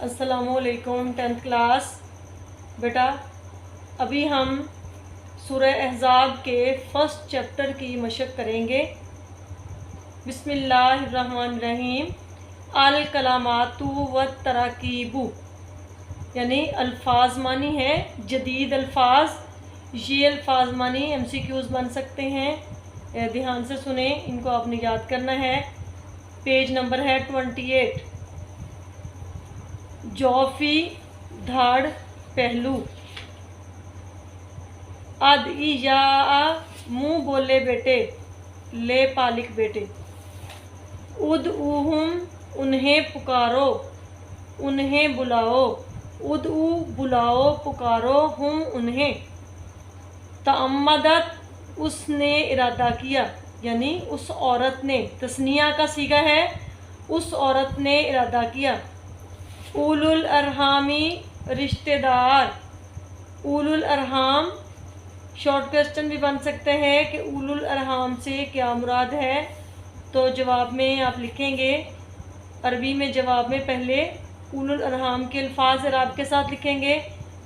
अस्सलामुअलैकुम 10th class. बेटा अभी हम सूरह अहज़ाब के फर्स्ट चैप्टर की मशक करेंगे। बिस्मिल्लाहिर्रहमानिर्रहीम। अल कलामातु व तराकीबु, यानी अल्फाज मानी है जदीद अल्फाज। ये अल्फाज मानी MCQs बन सकते हैं। ध्यान से सुने, इनको आपने याद करना है। पेज नंबर है 28। जौफी धाड़ पहलू। अद या मुँह बोले बेटे, ले पालिक बेटे। उद उहुम उन्हें पुकारो, उन्हें बुलाओ। उद उ बुलाओ पुकारो, हम उन्हें। तअम्मदत उसने इरादा किया, यानी उस औरत ने। तस्निया का सीगा है, उस औरत ने इरादा किया। उलुल अरहामी रिश्तेदार। उलुल अरहाम शॉर्ट क्वेश्चन भी बन सकते हैं कि उलुल अरहाम से क्या मुराद है। तो जवाब में आप लिखेंगे, अरबी में जवाब में पहले उलुल अरहाम के अल्फाज इराब के साथ लिखेंगे।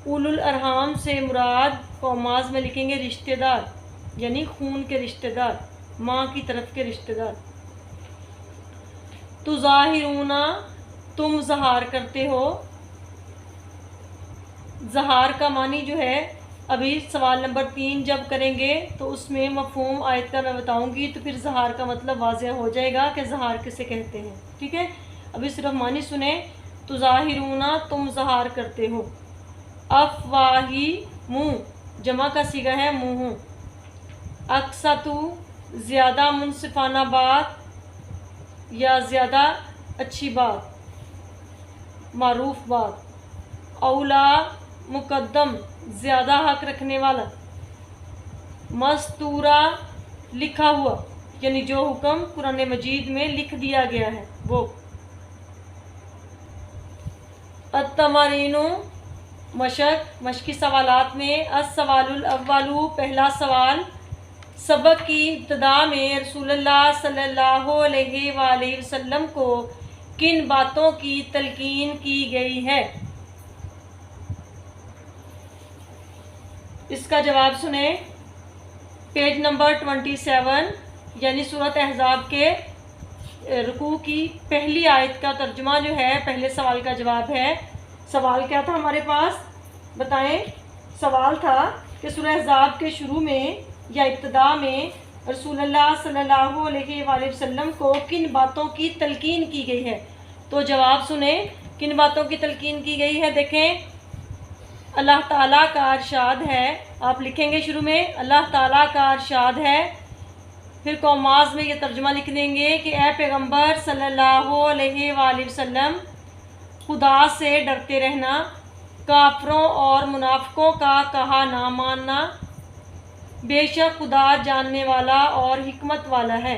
उलुल अरहाम से मुराद कौमाज में लिखेंगे रिश्तेदार, यानी खून के रिश्तेदार, माँ की तरफ के रिश्तेदार। तुज़ाहिरूना तुम ज़हार करते हो। ज़हार का मानी जो है, अभी सवाल नंबर 3 जब करेंगे तो उसमें मफ़हूम आयत का मैं बताऊंगी, तो फिर ज़हार का मतलब वाज़ेह हो जाएगा कि ज़हार किसे कहते हैं। ठीक है, अभी सिर्फ मानी सुने। तुज़ाहिरूना तुम ज़हार करते हो। अफ़वाही मुँह, जमा का सीगा है मुँह। अक्सतु ज़्यादा मुनसिफाना बात या ज़्यादा अच्छी बात, मारूफ बात। औला मुकद्दम ज़्यादा हक रखने वाला। मस्तूरा लिखा हुआ, यानी जो हुक्म कुरान मजीद में लिख दिया गया है वो। अत्तमारीनु मशकी सवालात में। अस्सवालुल अव्वलु पहला सवाल। सबक की इब्तिदा में रसूलुल्लाह सल्लल्लाहु अलैहि वसल्लम को किन बातों की तलकीन की गई है? इसका जवाब सुने। पेज नंबर 27, यानी सूरत अहज़ाब के रुकू की पहली आयत का तर्जुमा जो है पहले सवाल का जवाब है। सवाल क्या था हमारे पास, बताएं। सवाल था कि सूरह अहज़ाब के शुरू में या इब्तिदा में रसूलुल्लाह सल्लल्लाहु अलैहि वसल्लम को किन बातों की तलकीन की गई है। तो जवाब सुने, किन बातों की तलकीन की गई है। देखें, अल्लाह ताला का इरशाद है, आप लिखेंगे शुरू में अल्लाह ताला का इरशाद है। फिर कौमाज में ये तर्जुमा लिख देंगे कि ए पैगम्बर सल्लल्लाहु अलैहि वसल्लम, खुदा से डरते रहना, काफरों और मुनाफिकों का कहा ना मानना। बेशक खुदा जानने वाला और हिकमत वाला है।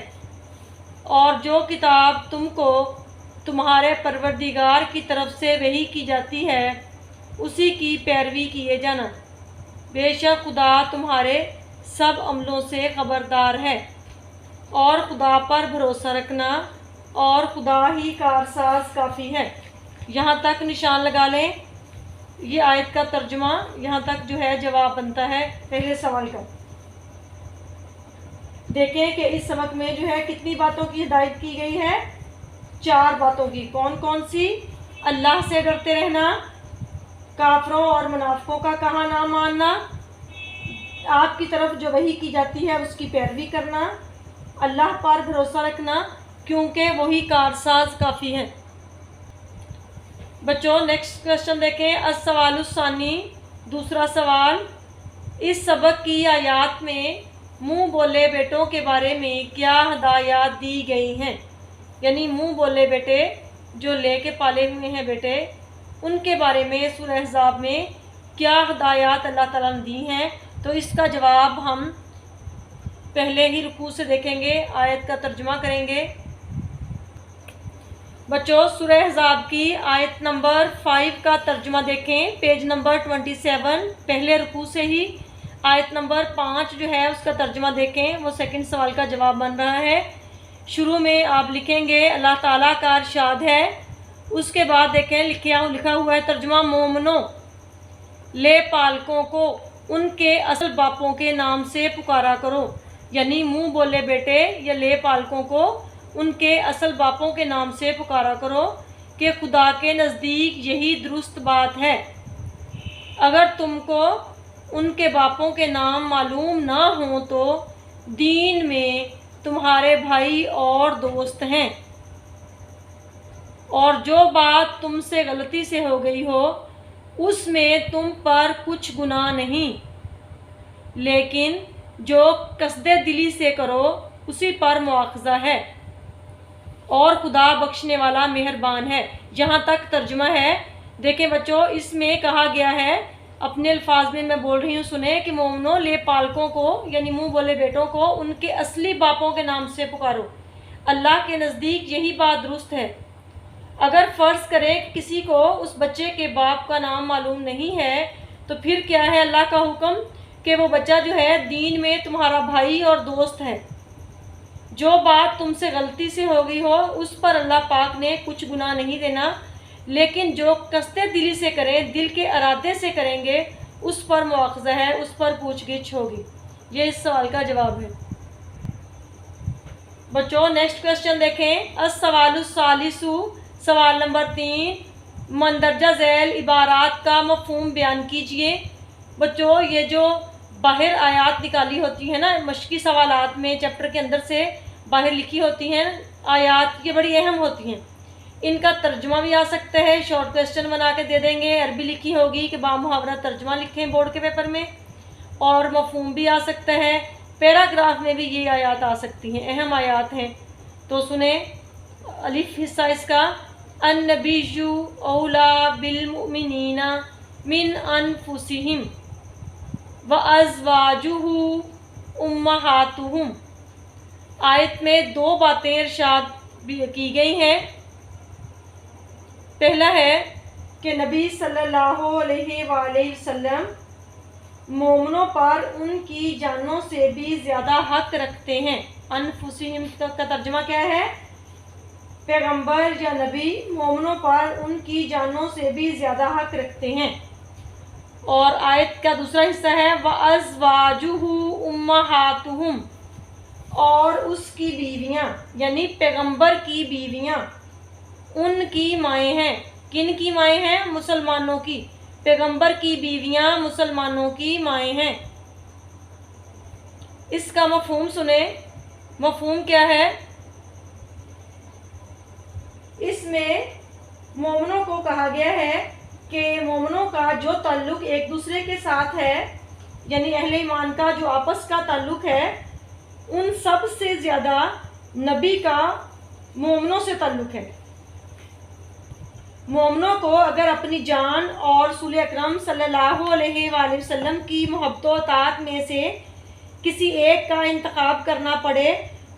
और जो किताब तुमको तुम्हारे परवरदिगार की तरफ से वही की जाती है, उसी की पैरवी किए जाना। बेशक खुदा तुम्हारे सब अमलों से ख़बरदार है। और खुदा पर भरोसा रखना, और खुदा ही कारसाज काफ़ी है। यहाँ तक निशान लगा लें। ये आयत का तर्जुमा, यहाँ तक जो है जवाब बनता है पहले सवाल का। देखें कि इस सबक में जो है कितनी बातों की हिदायत की गई है, 4 बातों की। कौन कौन सी? अल्लाह से डरते रहना, काफरों और मुनाफिकों का कहा ना मानना, आपकी तरफ जो वही की जाती है उसकी पैरवी करना, अल्लाह पर भरोसा रखना क्योंकि वही कारसाज काफ़ी है। बच्चों नेक्स्ट क्वेश्चन देखें। अस्सवालुस्सानी दूसरा सवाल। इस सबक की आयात में मुँह बोले बेटों के बारे में क्या हदायत दी गई हैं? यानी मुँह बोले बेटे जो लेके पाले हुए हैं बेटे, उनके बारे में सूरह अहज़ाब में क्या हदायत अल्लाह ताला ने दी हैं। तो इसका जवाब हम पहले ही रुकू से देखेंगे, आयत का तर्जुमा करेंगे। बच्चों सूरह अहज़ाब की आयत नंबर 5 का तर्जुमा देखें, पेज नंबर 27, पहले रुकू से ही आयत नंबर 5 जो है उसका तर्जुमा देखें, वो सेकंड सवाल का जवाब बन रहा है। शुरू में आप लिखेंगे अल्लाह ताला का इरशाद है, उसके बाद देखें लिखा हुआ है तर्जुमा मोमनों ले पालकों को उनके असल बापों के नाम से पुकारा करो, यानी मुंह बोले बेटे या ले पालकों को उनके असल बापों के नाम से पुकारा करो कि खुदा के नज़दीक यही दुरुस्त बात है। अगर तुमको उनके बापों के नाम मालूम ना हो तो दीन में तुम्हारे भाई और दोस्त हैं, और जो बात तुमसे गलती से हो गई हो उसमें तुम पर कुछ गुनाह नहीं, लेकिन जो कसदे दिली से करो उसी पर मुआखज़ा है, और खुदा बख्शने वाला मेहरबान है। यहाँ तक तर्जुमा है। देखें बच्चों, इसमें कहा गया है, अपने अल्फाज में मैं बोल रही हूँ, सुने कि मोमनों ले पालकों को यानी मुंह बोले बेटों को उनके असली बापों के नाम से पुकारो, अल्लाह के नज़दीक यही बात दुरुस्त है। अगर फ़र्ज़ करें कि किसी को उस बच्चे के बाप का नाम मालूम नहीं है तो फिर क्या है अल्लाह का हुक्म कि वो बच्चा जो है दीन में तुम्हारा भाई और दोस्त है। जो बात तुमसे गलती से हो गई हो उस पर अल्लाह पाक ने कुछ गुनाह नहीं देना, लेकिन जो कसते दिली से करें, दिल के इरादे से करेंगे, उस पर मुआखज़ा है, उस पर पूछगिछ होगी। ये इस सवाल का जवाब है। बच्चों नेक्स्ट क्वेश्चन देखें। अस्सवालुस सालिसु, सवाल नंबर 3, मंदरजा झैल इबारात का मफ़हूम बयान कीजिए। बच्चों ये जो बाहर आयात निकाली होती है ना, मशकी सवालात में चैप्टर के अंदर से बाहर लिखी होती हैं आयात, ये बड़ी अहम होती हैं। इनका तर्जुमा भी आ सकता है, शॉर्ट क्वेश्चन बना के दे देंगे, अरबी लिखी होगी कि बामुहावरा तर्जुमा लिखें बोर्ड के पेपर में, और मफ़हूम भी आ सकता है, पैराग्राफ में भी ये आयात आ सकती हैं, अहम आयात हैं। तो सुने, अलिफ हिस्सा इसका, अन्नबीयु औला बिलमुमिनीना मिन अनफुसिहिम व अज़वाजुहु उम्महातुहुम। आयत में 2 बातें इरशाद की गई हैं। पहला है कि नबी सल्लल्लाहु अलैहि वसल्लम मोमनों पर उनकी जानों से भी ज़्यादा हक रखते हैं। अनफुसिहिम का तर्जुमा क्या है? पैगंबर या नबी मोमनों पर उनकी जानों से भी ज़्यादा हक रखते हैं। और आयत का दूसरा हिस्सा है व अज़वाजुहु उम्महातुहुम, और उसकी बीवियां यानी पैगंबर की बीवियां उनकी माएँ हैं। किन की माएँ हैं? मुसलमानों की। पैगंबर की बीवियां मुसलमानों की माएँ हैं। इसका मफ़हूम सुने, मफ़हूम क्या है? इसमें मोमनों को कहा गया है कि मोमनों का जो ताल्लुक़ एक दूसरे के साथ है, यानी अहले ईमान का जो आपस का ताल्लुक़ है, उन सब से ज़्यादा नबी का मोमनों से ताल्लुक़ है। मोमनों को अगर अपनी जान और रसूल अकरम सल्लल्लाहु अलैहि वसल्लम की मोहब्बत व अताअत में से किसी एक का इंतखाब करना पड़े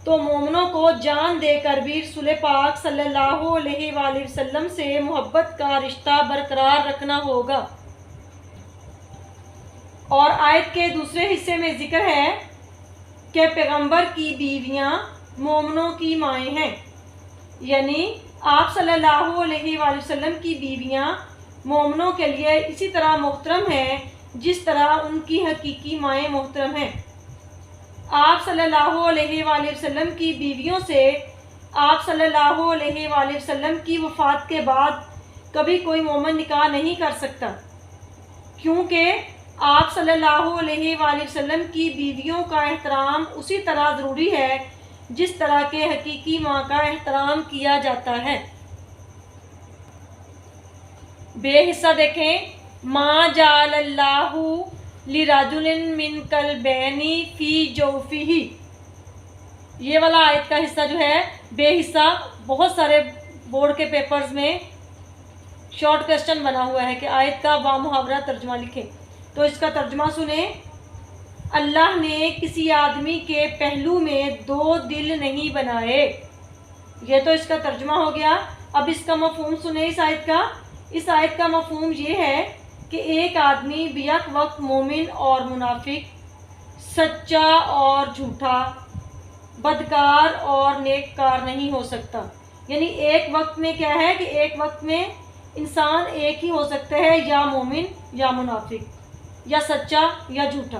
तो मोमनों को जान देकर भी रसूल पाक सल्लल्लाहु अलैहि वसल्लम से मोहब्बत का रिश्ता बरकरार रखना होगा। और आयत के दूसरे हिस्से में जिक्र है कि पैगंबर की बीवियां मोमनों की माएँ हैं, यानी आप सल्लल्लाहु अलैहि वसल्लम की बीवियां मोमनों के लिए इसी तरह मोहतरम हैं जिस तरह उनकी हकीकी माएँ मोहतरम हैं। आप सल्लल्लाहु अलैहि वसल्लम की बीवियों से आप सल्लल्लाहु अलैहि वसल्लम की वफ़ात के बाद कभी कोई मोमिन निकाह नहीं कर सकता, क्योंकि आप सल्लल्लाहु अलैहि वसल्लम की बीवियों का एहतराम उसी तरह ज़रूरी है जिस तरह के हकीकी माँ का एहतराम किया जाता है। बेहिस्सा देखें, मा जालल्लाहु लिराजुलिन मिन कल्बैनी फी जौफिही। ये वाला आयत का हिस्सा जो है बेहिस्सा, बहुत सारे बोर्ड के पेपर्स में शॉर्ट क्वेश्चन बना हुआ है कि आयत का बामुहावरा तर्जुमा लिखें। तो इसका तर्जुमा सुने, अल्लाह ने किसी आदमी के पहलू में 2 दिल नहीं बनाए। ये तो इसका तर्जुमा हो गया। अब इसका मफ़हूम सुने इस आयत का। इस आयत का मफ़हूम ये है कि एक आदमी बियक वक्त मोमिन और मुनाफिक, सच्चा और झूठा, बदकार और नेककार नहीं हो सकता। یعنی ایک وقت میں کیا ہے کہ ایک وقت میں انسان ایک ہی ہو سکتا ہے، یا مومن یا منافق، یا سچا یا جھوٹا.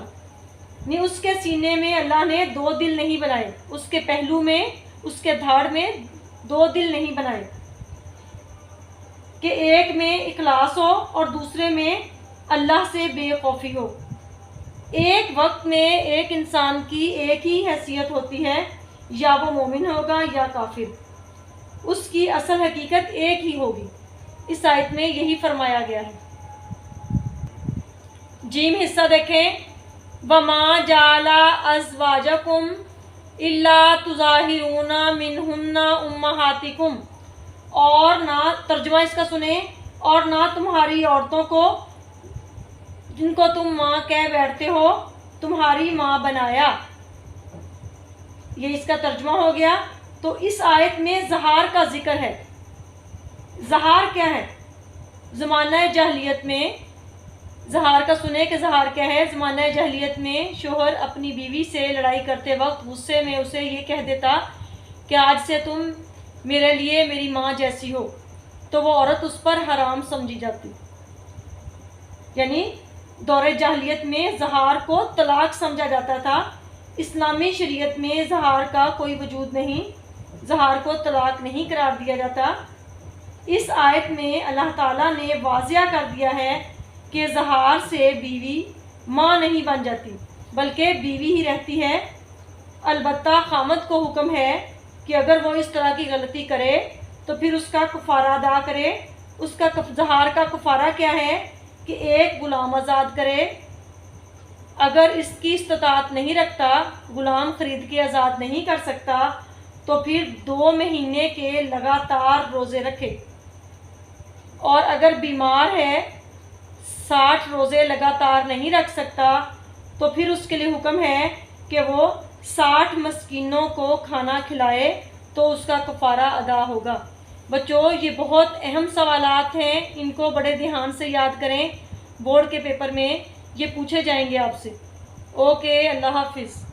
نہیں، اس کے سینے میں اللہ نے 2 دل نہیں بنائے، اس کے پہلو میں، اس کے دھاڑ میں 2 دل نہیں بنائے کہ ایک میں اخلاص ہو اور دوسرے میں اللہ سے بے خوفی ہو. ایک وقت میں ایک انسان کی ایک ہی حیثیت ہوتی ہے، یا وہ مومن ہوگا یا کافر، اس کی اصل حقیقت ایک ہی ہوگی. اس آیت میں یہی فرمایا گیا ہے. جیم حصہ دیکھیں. وَمَا جَعَلَ أَزْوَاجَكُمْ إِلَّا تُظَاهِرُونَ مِنْهُنَّ أُمَّهَاتِكُمْ، اور نہ، ترجمہ اس کا سنیں، اور نہ تمہاری عورتوں کو جن کو تم ماں کہہ بیٹھتے ہو تمہاری ماں بنایا. یہ اس کا ترجمہ ہو گیا. تو اس آیت میں زہار کا ذکر ہے. زہار کیا ہے؟ زمانہ جاہلیت میں، زہار کا سنیں کہ زہار کیا ہے. زمانہ جاہلیت میں شوہر اپنی بیوی سے لڑائی کرتے وقت غصے میں اسے یہ کہہ دیتا کہ آج سے تم میرے لیے میری ماں جیسی ہو، تو وہ عورت اس پر حرام سمجھی جاتی. یعنی دور جاہلیت میں زہار کو طلاق سمجھا جاتا تھا. اسلامی شریعت میں زہار کا کوئی وجود نہیں، زہار کو طلاق نہیں قرار دیا جاتا. اس آیت میں اللہ تعالیٰ نے واضح کر دیا ہے کہ زہار سے بیوی ماں نہیں بن جاتی بلکہ بیوی ہی رہتی ہے. البتہ خامد کو حکم ہے کہ اگر وہ اس طرح کی غلطی کرے تو پھر اس کا کفارہ ادا کرے. اس کا زہار کا کفارہ کیا ہے کہ ایک غلام آزاد کرے. اگر اس کی استطاعت نہیں رکھتا، غلام خرید کے آزاد نہیں کر سکتا، تو پھر 2 مہینے کے لگاتار روزے رکھے. اور اگر بیمار ہے، 60 روزے لگاتار نہیں رکھ سکتا، تو پھر اس کے لیے حکم ہے کہ وہ 60 مسکینوں کو کھانا کھلائے، تو اس کا کفارہ ادا ہوگا. بچوں، یہ بہت اہم سوالات ہیں، ان کو بڑے دھیان سے یاد کریں. بورڈ کے پیپر میں یہ پوچھے جائیں گے آپ سے. اوکے، اللہ حافظ.